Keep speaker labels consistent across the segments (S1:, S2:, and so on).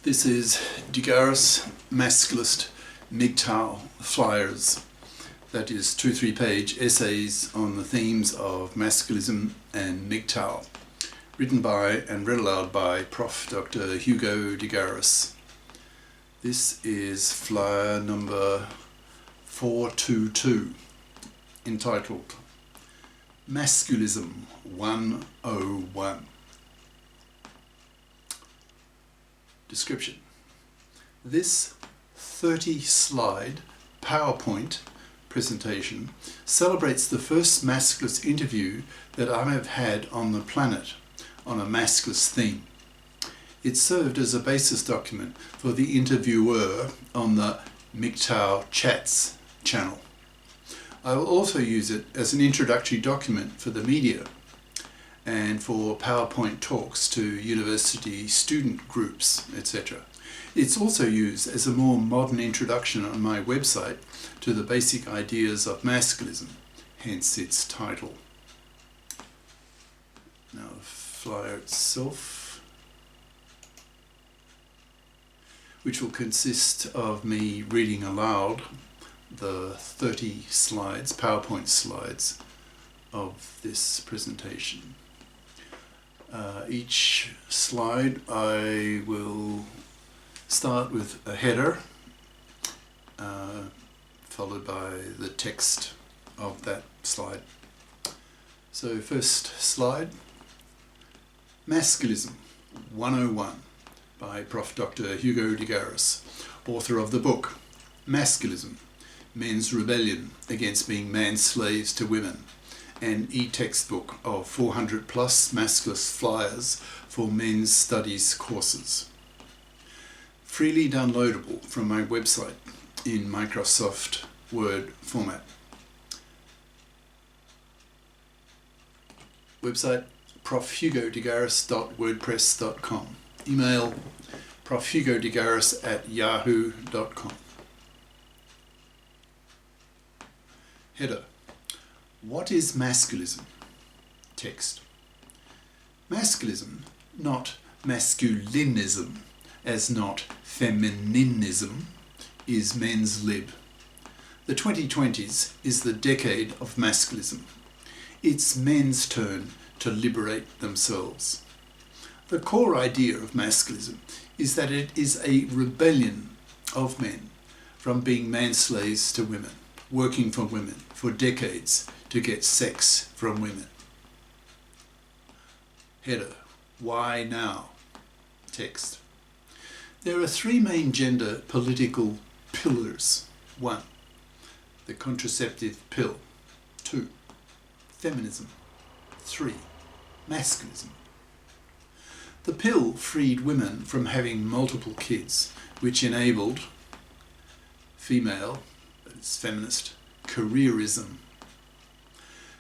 S1: This is GARIS Masculist MGTOW flyers, that is 2-3 page essays on the themes of masculism and MGTOW, written by and read aloud by Prof. Dr. Hugo de Garis. This is flyer number 422, entitled Masculism 101. Description. This 30-slide PowerPoint presentation celebrates the first masculist interview that I have had on the planet on a masculist theme. It served as a basis document for the interviewer on the MGTOW Chats channel. I will also use it as an introductory document for the media and for PowerPoint talks to university student groups, etc. It's also used as a more modern introduction on my website to the basic ideas of masculism, hence its title. Now the flyer itself, which will consist of me reading aloud the 30 slides, PowerPoint slides of this presentation. Each slide I will start with a header, followed by the text of that slide. So first slide, Masculism 101 by Prof. Dr. Hugo de Garis, author of the book Masculism, Men's Rebellion Against Being Man-Slaves to Women, an e-textbook of 400 plus masculist flyers for men's studies courses. Freely downloadable from my website in Microsoft Word format. Website profhugodegaris.wordpress.com. Email profhugodegaris@yahoo.com. Header. What is masculism? Text. Masculism, not masculinism, as not feminism, is men's lib. The 2020s is the decade of masculism. It's men's turn to liberate themselves. The core idea of masculism is that it is a rebellion of men from being man-slaves to women, working for women for decades to get sex from women. Header. Why now? Text. There are three main gender political pillars. 1. The contraceptive pill. 2. Feminism. 3. Masculism. The pill freed women from having multiple kids, which enabled female, that is feminist, careerism.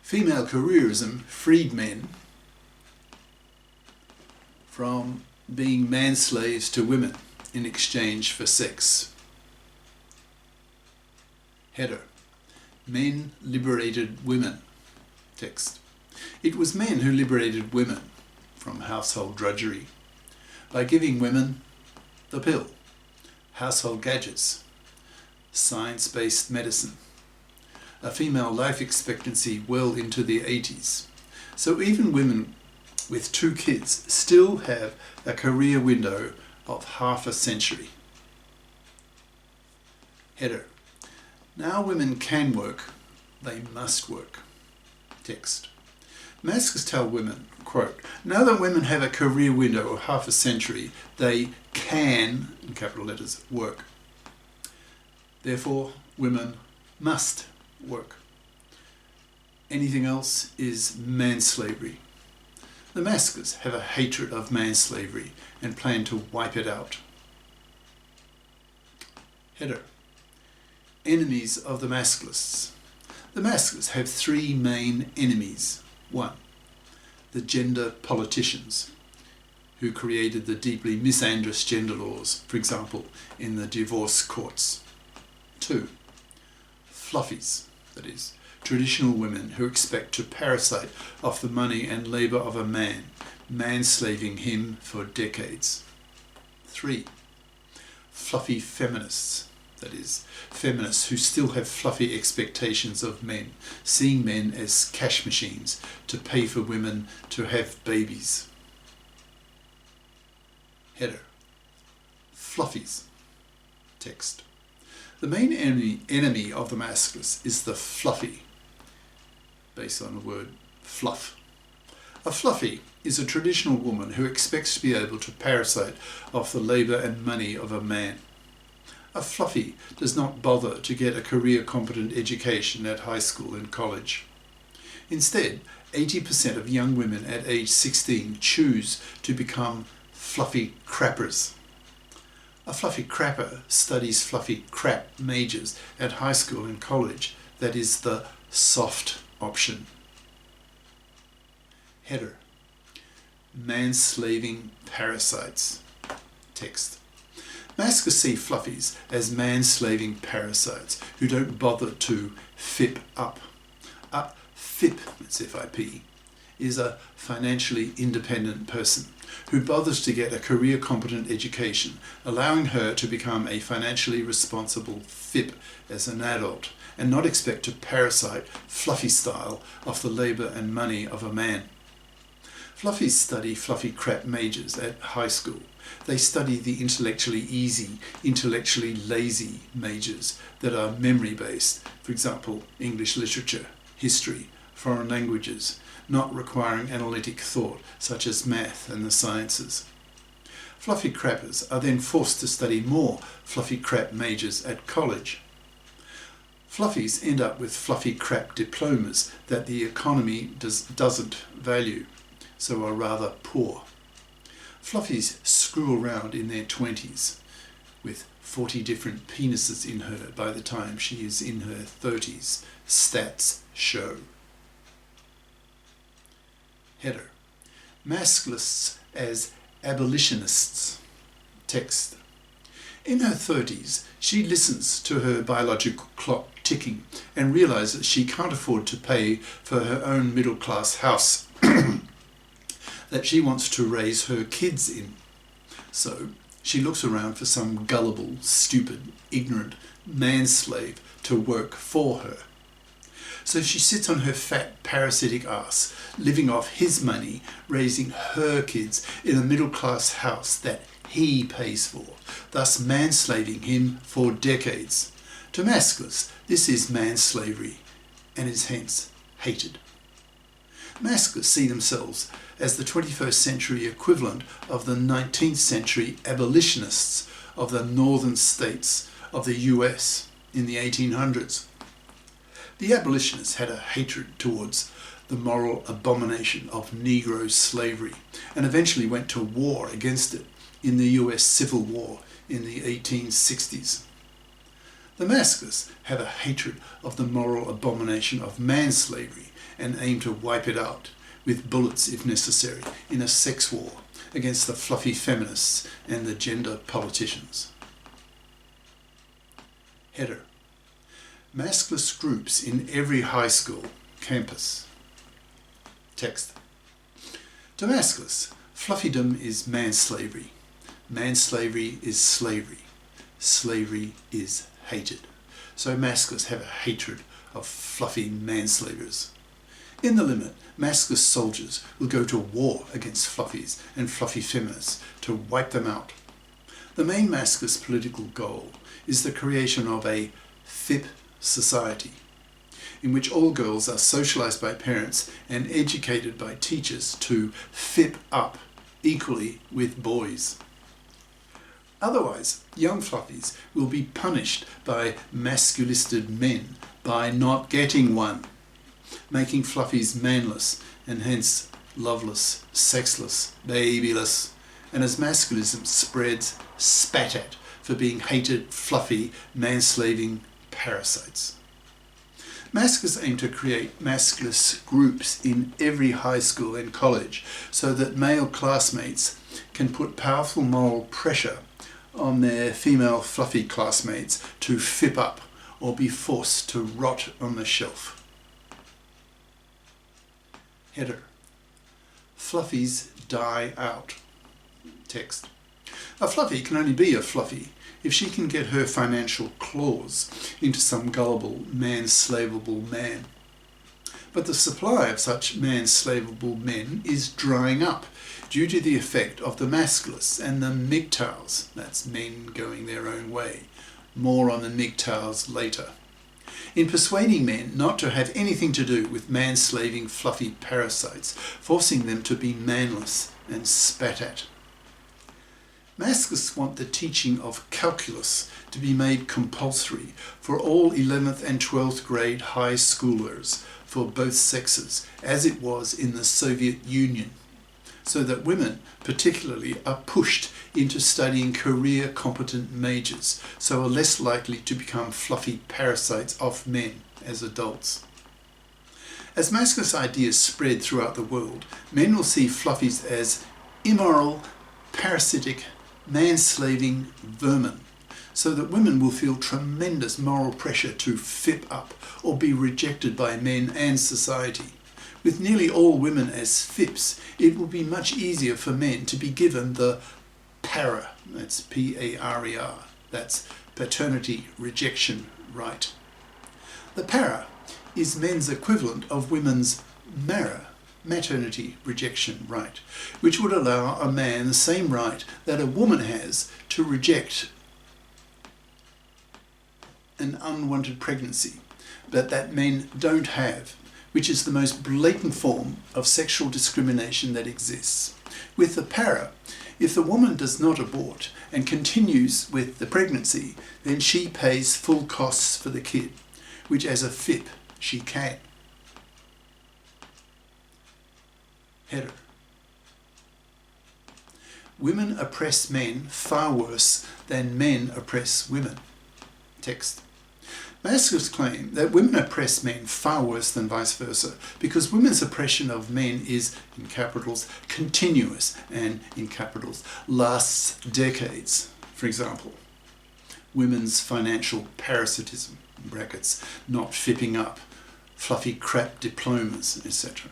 S1: Female careerism freed men from being man-slaves to women in exchange for sex. Header. Men liberated women. Text. It was men who liberated women from household drudgery by giving women the pill, household gadgets, science-based medicine, a female life expectancy well into the 80s. So even women with 2 kids still have a career window of half a century. Header. Now women can work, they must work. Text. Masculists tell women, quote, now that women have a career window of half a century, they can, in capital letters, work. Therefore, women must work. Anything else is manslavery. The masculists have a hatred of manslavery and plan to wipe it out. Header. Enemies of the masculists. The masculists have 3 main enemies. 1. The gender politicians, who created the deeply misandrous gender laws, for example, in the divorce courts. 2. Fluffies, that is, traditional women who expect to parasite off the money and labour of a man, manslaving him for decades. 3. fluffy feminists. That is, feminists who still have fluffy expectations of men, seeing men as cash machines to pay for women to have babies. Header. Fluffies. Text. The main enemy of the masculist is the fluffy, based on the word fluff. A fluffy is a traditional woman who expects to be able to parasite off the labour and money of a man. A fluffy does not bother to get a career-competent education at high school and college. Instead, 80% of young women at age 16 choose to become fluffy crappers. A fluffy crapper studies fluffy crap majors at high school and college. That is the soft option. Header. Manslaving parasites. Text. Masculists see fluffies as manslaving parasites who don't bother to FIP up. A FIP, that's F-I-P, is a financially independent person who bothers to get a career-competent education, allowing her to become a financially responsible FIP as an adult and not expect to parasite fluffy style off the labour and money of a man. Fluffies study fluffy crap majors at high school. They study the intellectually easy, intellectually lazy majors that are memory-based, for example, English literature, history, foreign languages, not requiring analytic thought, such as math and the sciences. Fluffy crappers are then forced to study more fluffy crap majors at college. Fluffies end up with fluffy crap diplomas that the economy doesn't value, so are rather poor. Fluffies screw around in their 20s, with 40 different penises in her by the time she is in her 30s. Stats show. Header. Masculists as abolitionists. Text. In her 30s, she listens to her biological clock ticking and realises she can't afford to pay for her own middle-class house that she wants to raise her kids in. So she looks around for some gullible, stupid, ignorant manslave to work for her. So she sits on her fat parasitic ass, living off his money, raising her kids in a middle-class house that he pays for, thus manslaving him for decades. To masculists, this is manslavery and is hence hated. Masculists see themselves as the 21st century equivalent of the 19th century abolitionists of the northern states of the US in the 1800s. The abolitionists had a hatred towards the moral abomination of Negro slavery and eventually went to war against it in the US Civil War in the 1860s. The masculists have a hatred of the moral abomination of manslavery and aim to wipe it out, with bullets if necessary, in a sex war against the fluffy feminists and the gender politicians. Header. Masculist groups in every high school campus. Text. To masculists, fluffydom is manslavery. Manslavery is slavery. Slavery is hated. So masculists have a hatred of fluffy manslavers. In the limit, masculist soldiers will go to war against fluffies and fluffy feminists to wipe them out. The main masculist political goal is the creation of a FIP society, in which all girls are socialised by parents and educated by teachers to FIP up equally with boys. Otherwise, young fluffies will be punished by masculisted men by not getting one, making fluffies manless and hence loveless, sexless, babyless, and as masculism spreads, spat at for being hated, fluffy, manslaving parasites. Masculists aim to create masculist groups in every high school and college so that male classmates can put powerful moral pressure on their female fluffy classmates to FIP up or be forced to rot on the shelf. Header. Fluffies die out. Text. A fluffy can only be a fluffy if she can get her financial claws into some gullible, man-slavable man. But the supply of such man-slavable men is drying up due to the effect of the Masculists and the MGTOWs, that's men going their own way. More on the MGTOWs later. In persuading men not to have anything to do with man-slaving fluffy parasites, forcing them to be manless and spat at. Masculists want the teaching of calculus to be made compulsory for all 11th and 12th grade high schoolers for both sexes, as it was in the Soviet Union, so that women particularly are pushed into studying career-competent majors, so are less likely to become fluffy parasites of men as adults. As masculinist ideas spread throughout the world, men will see fluffies as immoral, parasitic, man-slaving vermin, so that women will feel tremendous moral pressure to fip up or be rejected by men and society. With nearly all women as fips, it will be much easier for men to be given the para, that's P-A-R-E-R, that's paternity rejection right. The para is men's equivalent of women's mara, maternity rejection right, which would allow a man the same right that a woman has to reject an unwanted pregnancy, but that men don't have, which is the most blatant form of sexual discrimination that exists. With the para, if the woman does not abort and continues with the pregnancy, then she pays full costs for the kid, which as a FIP she can. Header. Women oppress men far worse than men oppress women. Text. Masculists claim that women oppress men far worse than vice versa because women's oppression of men is, in capitals, continuous and, in capitals, lasts decades. For example, women's financial parasitism, in brackets, not fipping up, fluffy crap diplomas, etc.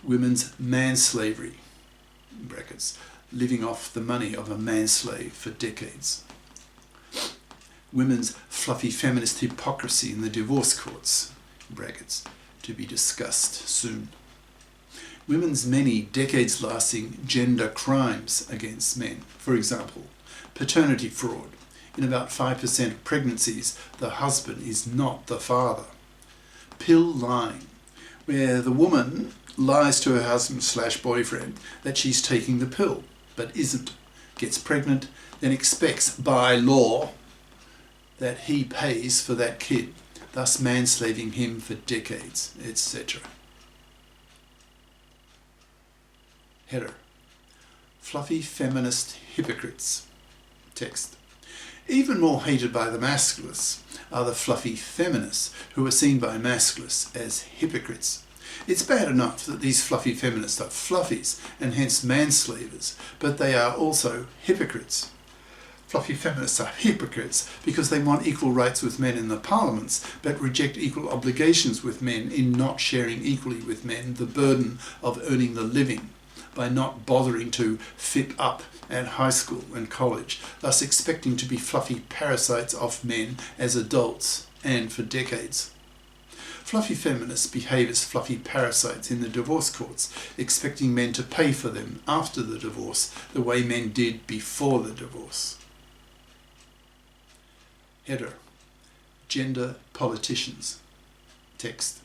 S1: Women's manslavery, in brackets, living off the money of a manslave for decades. Women's fluffy feminist hypocrisy in the divorce courts, in brackets, to be discussed soon. Women's many decades-lasting gender crimes against men, for example, paternity fraud. In about 5% of pregnancies, the husband is not the father. Pill lying, where the woman lies to her husband/boyfriend that she's taking the pill, but isn't, gets pregnant, then expects by law that he pays for that kid, thus manslaving him for decades, etc. Header. Fluffy feminist hypocrites. Text. Even more hated by the masculists are the fluffy feminists who are seen by masculists as hypocrites. It's bad enough that these fluffy feminists are fluffies and hence manslavers, but they are also hypocrites. Fluffy feminists are hypocrites because they want equal rights with men in the parliaments, but reject equal obligations with men in not sharing equally with men the burden of earning the living, by not bothering to fip up at high school and college, thus expecting to be fluffy parasites of men as adults and for decades. Fluffy feminists behave as fluffy parasites in the divorce courts, expecting men to pay for them after the divorce the way men did before the divorce. Header. Gender politicians. Text.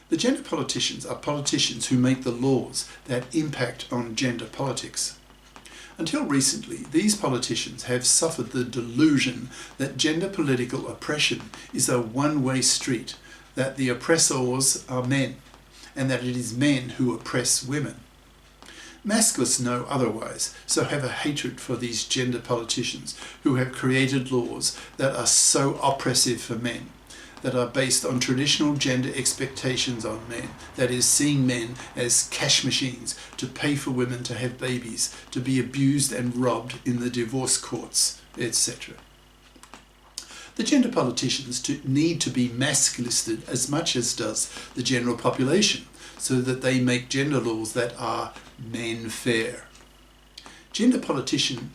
S1: The gender politicians are politicians who make the laws that impact on gender politics. Until recently, these politicians have suffered the delusion that gender political oppression is a one-way street, that the oppressors are men, and that it is men who oppress women. Masculists know otherwise, so have a hatred for these gender politicians who have created laws that are so oppressive for men, that are based on traditional gender expectations on men, that is, seeing men as cash machines to pay for women to have babies, to be abused and robbed in the divorce courts, etc. The gender politicians need to be masculisted as much as does the general population, so that they make gender laws that are men fair. Gender politician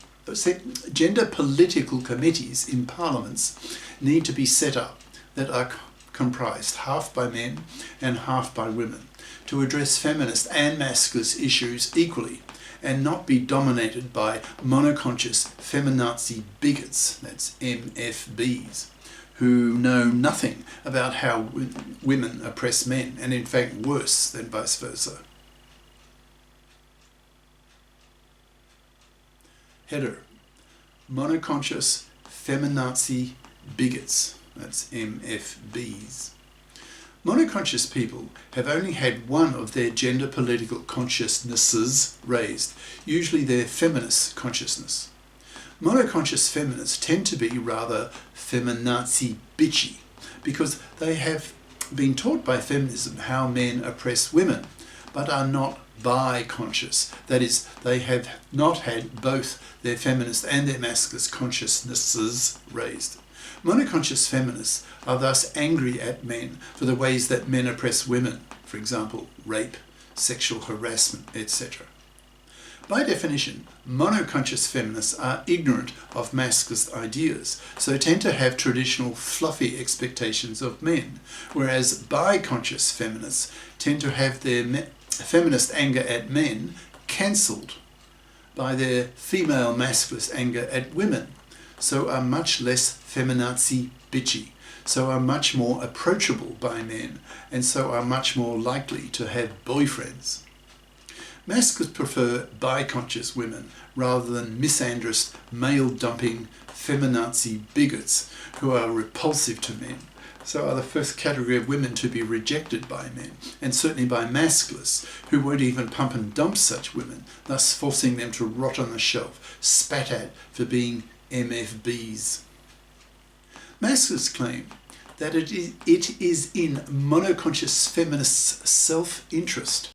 S1: gender political committees in parliaments need to be set up that are comprised half by men and half by women to address feminist and masculist issues equally and not be dominated by monoconscious feminazi bigots, that's MFBs, who know nothing about how women oppress men, and in fact worse than vice versa. Header: monoconscious feminazi bigots, that's MFBs. Monoconscious people have only had one of their gender political consciousnesses raised, usually their feminist consciousness. Monoconscious feminists tend to be rather feminazi bitchy because they have been taught by feminism how men oppress women, but are not bi-conscious. That is, they have not had both their feminist and their masculinist consciousnesses raised. Monoconscious feminists are thus angry at men for the ways that men oppress women, for example, rape, sexual harassment, etc. By definition, monoconscious feminists are ignorant of masculinist ideas, so tend to have traditional fluffy expectations of men, whereas bi-conscious feminists tend to have their feminist anger at men cancelled by their female masculinist anger at women, so are much less feminazi bitchy, so are much more approachable by men, and so are much more likely to have boyfriends. Masculists prefer bi-conscious women rather than misandrist, male-dumping, feminazi bigots who are repulsive to men, so are the first category of women to be rejected by men, and certainly by masculists who won't even pump and dump such women, thus forcing them to rot on the shelf, spat at for being MFBs. Masculists claim that it is in monoconscious feminists' self-interest